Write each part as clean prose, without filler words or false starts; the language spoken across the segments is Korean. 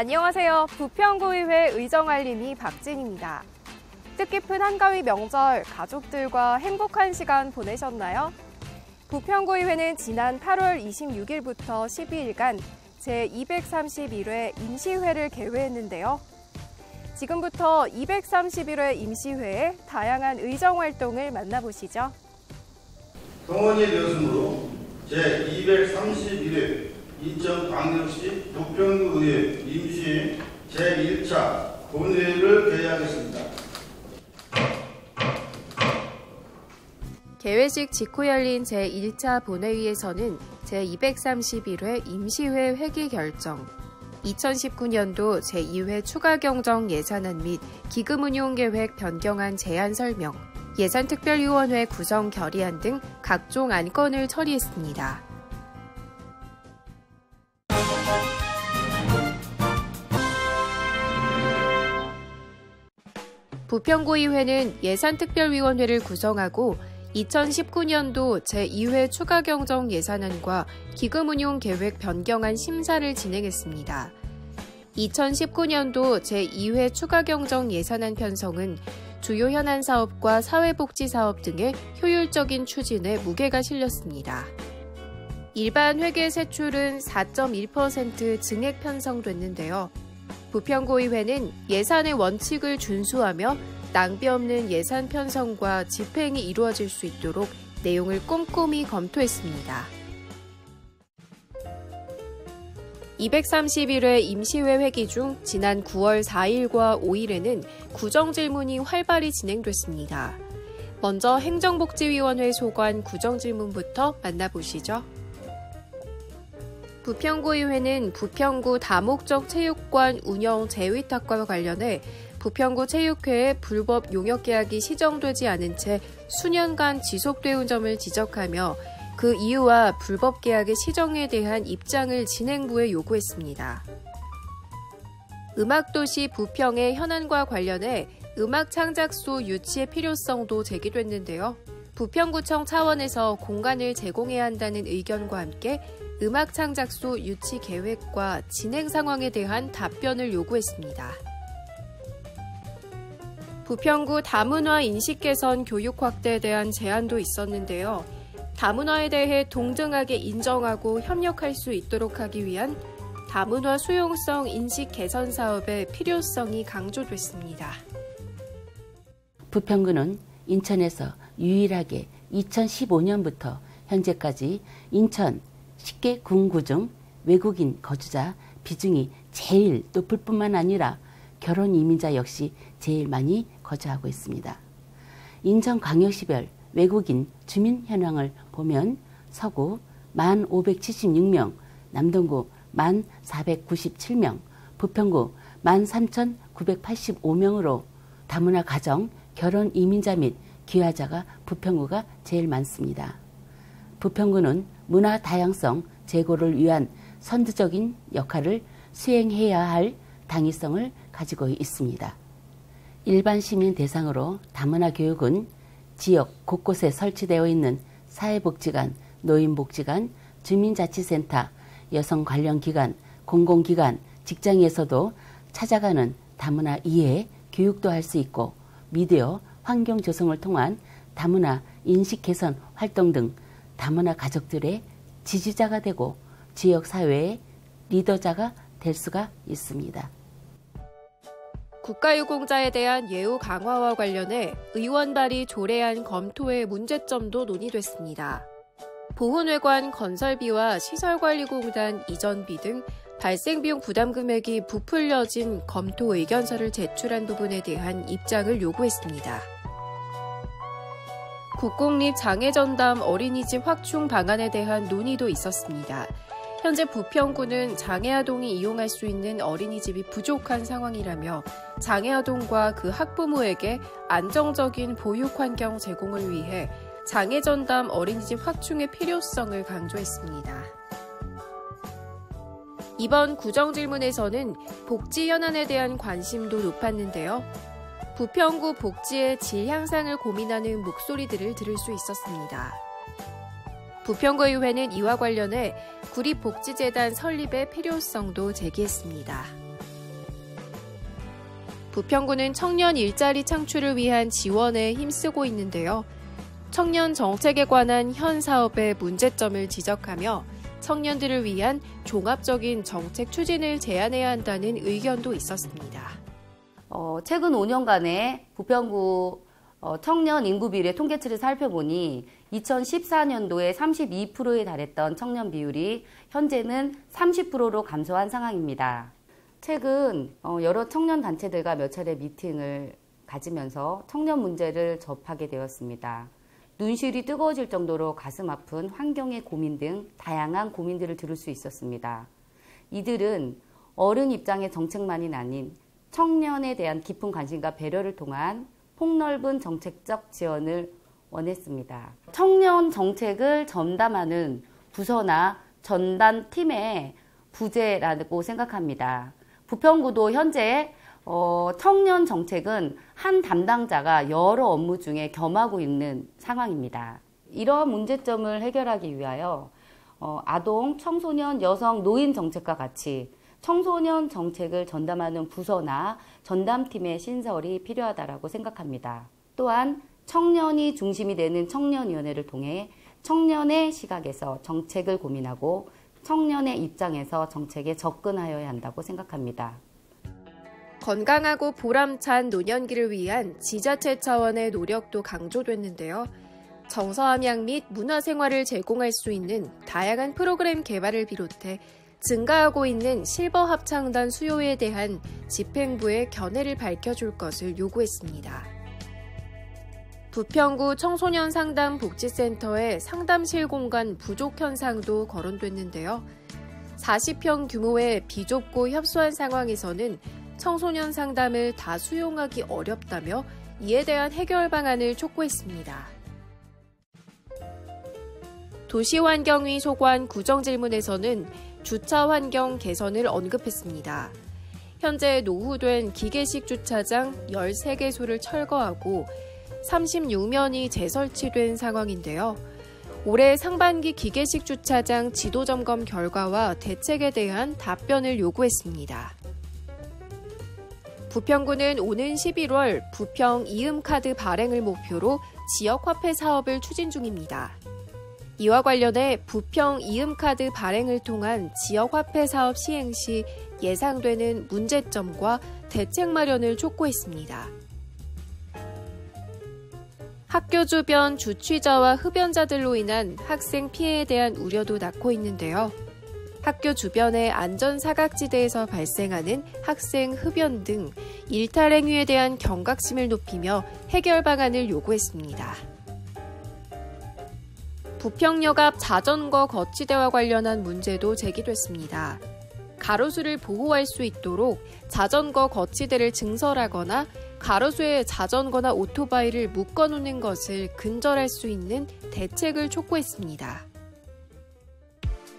안녕하세요. 부평구의회 의정알림이 박진입니다. 뜻깊은 한가위 명절 가족들과 행복한 시간 보내셨나요? 부평구의회는 지난 8월 26일부터 12일간 제231회 임시회를 개회했는데요. 지금부터 231회 임시회의 다양한 의정활동을 만나보시죠. 동원이 되었으므로 제231회 인천광역시 부평구의회 임시회 제1차 본회의를 개회하겠습니다. 개회식 직후 열린 제1차 본회의에서는 제231회 임시회 회기 결정, 2019년도 제2회 추가 경정 예산안 및 기금운용계획 변경안 제안 설명, 예산특별위원회 구성 결의안 등 각종 안건을 처리했습니다. 부평구의회는 예산특별위원회를 구성하고 2019년도 제2회 추가 경정 예산안과 기금운용계획 변경안 심사를 진행했습니다. 2019년도 제2회 추가 경정 예산안 편성은 주요 현안 사업과 사회복지 사업 등의 효율적인 추진에 무게가 실렸습니다. 일반 회계 세출은 4.1% 증액 편성됐는데요. 부평구의회는 예산의 원칙을 준수하며 낭비 없는 예산 편성과 집행이 이루어질 수 있도록 내용을 꼼꼼히 검토했습니다. 231회 임시회 회기 중 지난 9월 4일과 5일에는 구정질문이 활발히 진행됐습니다. 먼저 행정복지위원회 소관 구정질문부터 만나보시죠. 부평구의회는 부평구 다목적 체육관 운영 재위탁과 관련해 부평구 체육회의 불법 용역계약이 시정되지 않은 채 수년간 지속되온 점을 지적하며 그 이유와 불법 계약의 시정에 대한 입장을 진행부에 요구했습니다. 음악도시 부평의 현안과 관련해 음악창작소 유치의 필요성도 제기됐는데요. 부평구청 차원에서 공간을 제공해야 한다는 의견과 함께 음악창작소 유치 계획과 진행 상황에 대한 답변을 요구했습니다. 부평구 다문화 인식 개선 교육 확대에 대한 제안도 있었는데요. 다문화에 대해 동등하게 인정하고 협력할 수 있도록 하기 위한 다문화 수용성 인식 개선 사업의 필요성이 강조됐습니다. 부평구는 인천에서 유일하게 2015년부터 현재까지 인천 10개 군구 중 외국인 거주자 비중이 제일 높을 뿐만 아니라 결혼 이민자 역시 제일 많이 거주하고 있습니다. 인천광역시별 외국인 주민 현황을 보면 서구 1,576명, 남동구 1,497명, 부평구 13,985명으로 다문화 가정, 결혼 이민자 및 귀화자가 부평구가 제일 많습니다. 부평구는 문화 다양성 제고를 위한 선두적인 역할을 수행해야 할 당위성을 가지고 있습니다. 일반 시민 대상으로 다문화 교육은 지역 곳곳에 설치되어 있는 사회복지관, 노인복지관, 주민자치센터, 여성 관련 기관, 공공기관, 직장에서도 찾아가는 다문화 이해 교육도 할 수 있고 미디어, 환경 조성을 통한 다문화 인식 개선 활동 등 다문화 가족들의 지지자가 되고 지역사회의 리더자가 될 수가 있습니다. 국가유공자에 대한 예우 강화와 관련해 의원 발의 조례안 검토의 문제점도 논의됐습니다. 보훈회관 건설비와 시설관리공단 이전비 등 발생비용 부담 금액이 부풀려진 검토 의견서를 제출한 부분에 대한 입장을 요구했습니다. 국공립 장애전담 어린이집 확충 방안에 대한 논의도 있었습니다. 현재 부평구는 장애아동이 이용할 수 있는 어린이집이 부족한 상황이라며 장애아동과 그 학부모에게 안정적인 보육 환경 제공을 위해 장애전담 어린이집 확충의 필요성을 강조했습니다. 이번 구정질문에서는 복지 현안에 대한 관심도 높았는데요. 부평구 복지의 질 향상을 고민하는 목소리들을 들을 수 있었습니다. 부평구의회는 이와 관련해 구립복지재단 설립의 필요성도 제기했습니다. 부평구는 청년 일자리 창출을 위한 지원에 힘쓰고 있는데요. 청년 정책에 관한 현 사업의 문제점을 지적하며 청년들을 위한 종합적인 정책 추진을 제안해야 한다는 의견도 있었습니다. 최근 5년간의 부평구 청년 인구 비율의 통계치를 살펴보니 2014년도에 32%에 달했던 청년 비율이 현재는 30%로 감소한 상황입니다. 최근 여러 청년 단체들과 몇 차례 미팅을 가지면서 청년 문제를 접하게 되었습니다. 눈시울이 뜨거워질 정도로 가슴 아픈 환경의 고민 등 다양한 고민들을 들을 수 있었습니다. 이들은 어른 입장의 정책만이 아닌 청년에 대한 깊은 관심과 배려를 통한 폭넓은 정책적 지원을 원했습니다. 청년 정책을 전담하는 부서나 전담팀의 부재라고 생각합니다. 부평구도 현재 청년 정책은 한 담당자가 여러 업무 중에 겸하고 있는 상황입니다. 이러한 문제점을 해결하기 위하여 아동, 청소년, 여성, 노인 정책과 같이 청소년 정책을 전담하는 부서나 전담팀의 신설이 필요하다고 생각합니다. 또한 청년이 중심이 되는 청년위원회를 통해 청년의 시각에서 정책을 고민하고 청년의 입장에서 정책에 접근하여야 한다고 생각합니다. 건강하고 보람찬 노년기를 위한 지자체 차원의 노력도 강조됐는데요. 정서함양 및 문화생활을 제공할 수 있는 다양한 프로그램 개발을 비롯해 증가하고 있는 실버 합창단 수요에 대한 집행부의 견해를 밝혀줄 것을 요구했습니다. 부평구 청소년 상담 복지센터의 상담실 공간 부족 현상도 거론됐는데요. 40평 규모의 비좁고 협소한 상황에서는 청소년 상담을 다 수용하기 어렵다며 이에 대한 해결 방안을 촉구했습니다. 도시환경위 소관 구정질문에서는 주차 환경 개선을 언급했습니다. 현재 노후된 기계식 주차장 13개소를 철거하고 36면이 재설치된 상황인데요. 올해 상반기 기계식 주차장 지도점검 결과와 대책에 대한 답변을 요구했습니다. 부평구는 오는 11월 부평 이음카드 발행을 목표로 지역화폐 사업을 추진 중입니다. 이와 관련해 부평 이음카드 발행을 통한 지역화폐 사업 시행 시 예상되는 문제점과 대책 마련을 촉구했습니다. 학교 주변 주취자와 흡연자들로 인한 학생 피해에 대한 우려도 낳고 있는데요. 학교 주변의 안전사각지대에서 발생하는 학생 흡연 등 일탈 행위에 대한 경각심을 높이며 해결 방안을 요구했습니다. 부평역 앞 자전거 거치대와 관련한 문제도 제기됐습니다. 가로수를 보호할 수 있도록 자전거 거치대를 증설하거나 가로수에 자전거나 오토바이를 묶어놓는 것을 근절할 수 있는 대책을 촉구했습니다.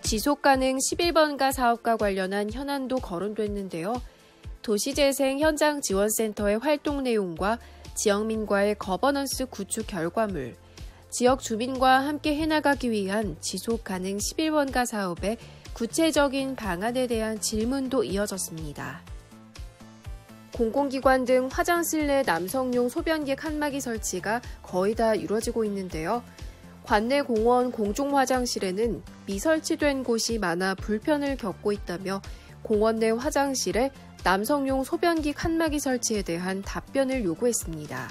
지속가능 11번가 사업과 관련한 현안도 거론됐는데요. 도시재생 현장지원센터의 활동 내용과 지역민과의 거버넌스 구축 결과물, 지역 주민과 함께 해나가기 위한 지속가능 11번가 사업의 구체적인 방안에 대한 질문도 이어졌습니다. 공공기관 등 화장실 내 남성용 소변기 칸막이 설치가 거의 다 이루어지고 있는데요. 관내 공원 공중화장실에는 미설치된 곳이 많아 불편을 겪고 있다며 공원 내 화장실에 남성용 소변기 칸막이 설치에 대한 답변을 요구했습니다.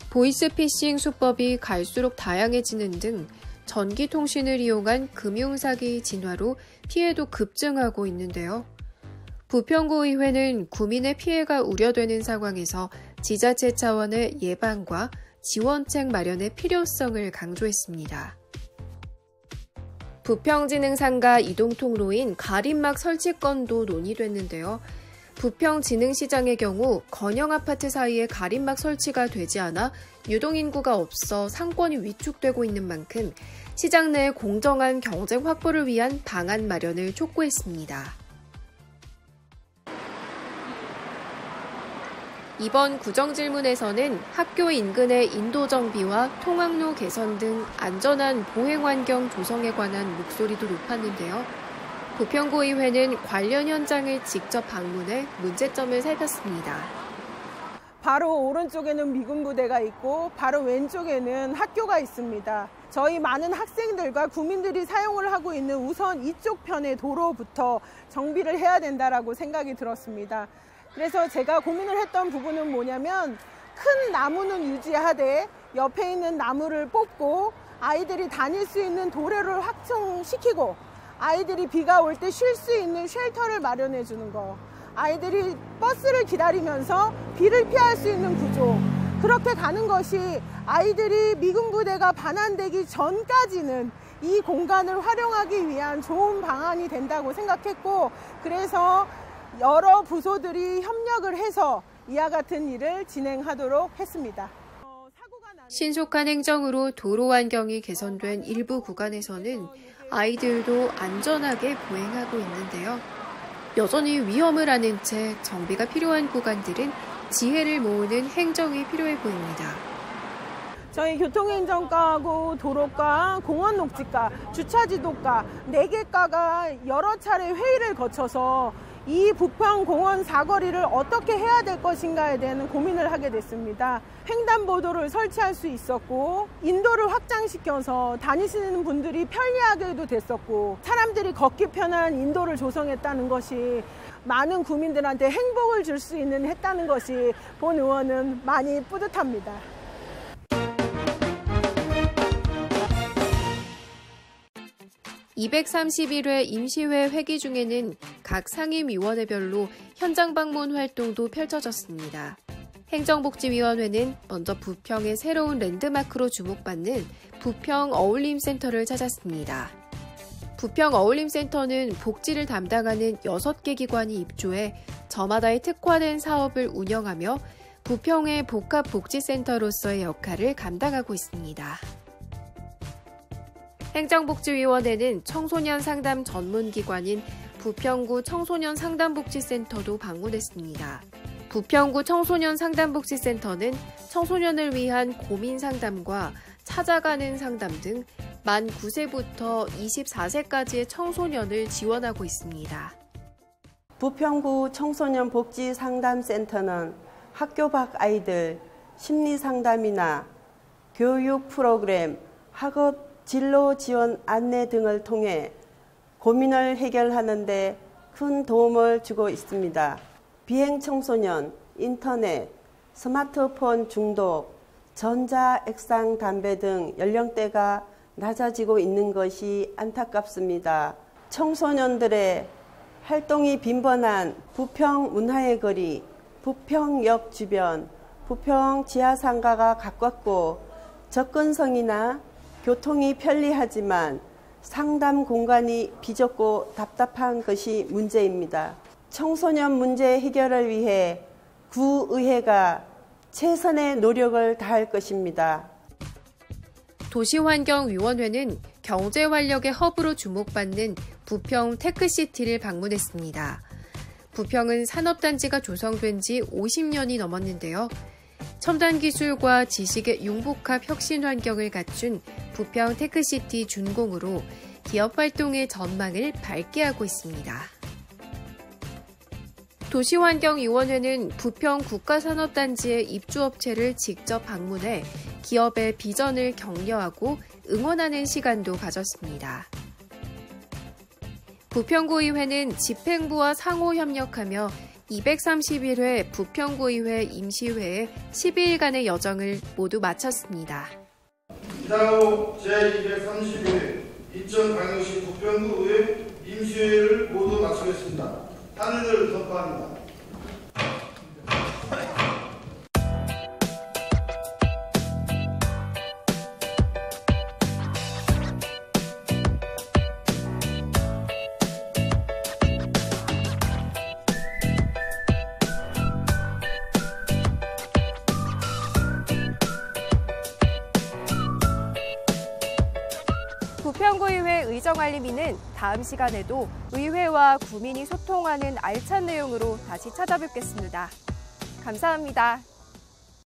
보이스피싱 수법이 갈수록 다양해지는 등 전기통신을 이용한 금융사기 진화로 피해도 급증하고 있는데요. 부평구의회는 구민의 피해가 우려되는 상황에서 지자체 차원의 예방과 지원책 마련의 필요성을 강조했습니다. 부평진흥상가 이동통로인 가림막 설치 건도 논의됐는데요. 부평진흥시장의 경우 건영아파트 사이에 가림막 설치가 되지 않아 유동인구가 없어 상권이 위축되고 있는 만큼 시장 내 공정한 경쟁 확보를 위한 방안 마련을 촉구했습니다. 이번 구정질문에서는 학교 인근의 인도 정비와 통학로 개선 등 안전한 보행 환경 조성에 관한 목소리도 높았는데요. 부평구의회는 관련 현장을 직접 방문해 문제점을 살폈습니다. 바로 오른쪽에는 미군 부대가 있고 바로 왼쪽에는 학교가 있습니다. 저희 많은 학생들과 국민들이 사용을 하고 있는 우선 이쪽 편의 도로부터 정비를 해야 된다라고 생각이 들었습니다. 그래서 제가 고민을 했던 부분은 뭐냐면 큰 나무는 유지하되 옆에 있는 나무를 뽑고 아이들이 다닐 수 있는 도로를 확충시키고 아이들이 비가 올 때 쉴 수 있는 쉘터를 마련해 주는 거, 아이들이 버스를 기다리면서 비를 피할 수 있는 구조, 그렇게 가는 것이 아이들이 미군 부대가 반환되기 전까지는 이 공간을 활용하기 위한 좋은 방안이 된다고 생각했고, 그래서 여러 부서들이 협력을 해서 이와 같은 일을 진행하도록 했습니다. 신속한 행정으로 도로 환경이 개선된 일부 구간에서는 아이들도 안전하게 보행하고 있는데요. 여전히 위험을 아는 채 정비가 필요한 구간들은 지혜를 모으는 행정이 필요해 보입니다. 저희 교통행정과하고 도로과, 공원녹지과, 주차지도과 4개과가 여러 차례 회의를 거쳐서 이 부평공원 사거리를 어떻게 해야 될 것인가에 대한 고민을 하게 됐습니다. 횡단보도를 설치할 수 있었고 인도를 확장시켜서 다니시는 분들이 편리하게도 됐었고 사람들이 걷기 편한 인도를 조성했다는 것이 많은 국민들한테 행복을 줄 수 있는 했다는 것이 본 의원은 많이 뿌듯합니다. (231회) 임시회 회기 중에는 각 상임위원회별로 현장 방문 활동도 펼쳐졌습니다. 행정복지위원회는 먼저 부평의 새로운 랜드마크로 주목받는 부평 어울림센터를 찾았습니다. 부평 어울림센터는 복지를 담당하는 6개 기관이 입주해 저마다의 특화된 사업을 운영하며 부평의 복합복지센터로서의 역할을 감당하고 있습니다. 행정복지위원회는 청소년 상담 전문기관인 부평구 청소년 상담복지센터도 방문했습니다. 부평구 청소년 상담복지센터는 청소년을 위한 고민 상담과 찾아가는 상담 등 만 9세부터 24세까지의 청소년을 지원하고 있습니다. 부평구 청소년 복지 상담센터는 학교 밖 아이들 심리 상담이나 교육 프로그램, 학업 진로 지원 안내 등을 통해 고민을 해결하는 데 큰 도움을 주고 있습니다. 비행 청소년, 인터넷, 스마트폰 중독, 전자액상 담배 등 연령대가 낮아지고 있는 것이 안타깝습니다. 청소년들의 활동이 빈번한 부평 문화의 거리, 부평역 주변, 부평 지하상가가 가깝고 접근성이나 교통이 편리하지만 상담 공간이 비좁고 답답한 것이 문제입니다. 청소년 문제 해결을 위해 구의회가 최선의 노력을 다할 것입니다. 도시환경위원회는 경제활력의 허브로 주목받는 부평 테크시티를 방문했습니다. 부평은 산업단지가 조성된 지 50년이 넘었는데요. 첨단 기술과 지식의 융복합 혁신 환경을 갖춘 부평 테크시티 준공으로 기업 활동의 전망을 밝게 하고 있습니다. 도시환경위원회는 부평 국가산업단지의 입주업체를 직접 방문해 기업의 비전을 격려하고 응원하는 시간도 가졌습니다. 부평구의회는 집행부와 상호 협력하며 231회 부평구의회 임시회의 12일간의 여정을 모두 마쳤습니다. 이상 후 제232회 인천광역시 부평구의회 임시회를 모두 마치겠습니다. 하늘을 선포합니다. 부평구의회 의정알림이는 다음 시간에도 의회와 구민이 소통하는 알찬 내용으로 다시 찾아뵙겠습니다. 감사합니다.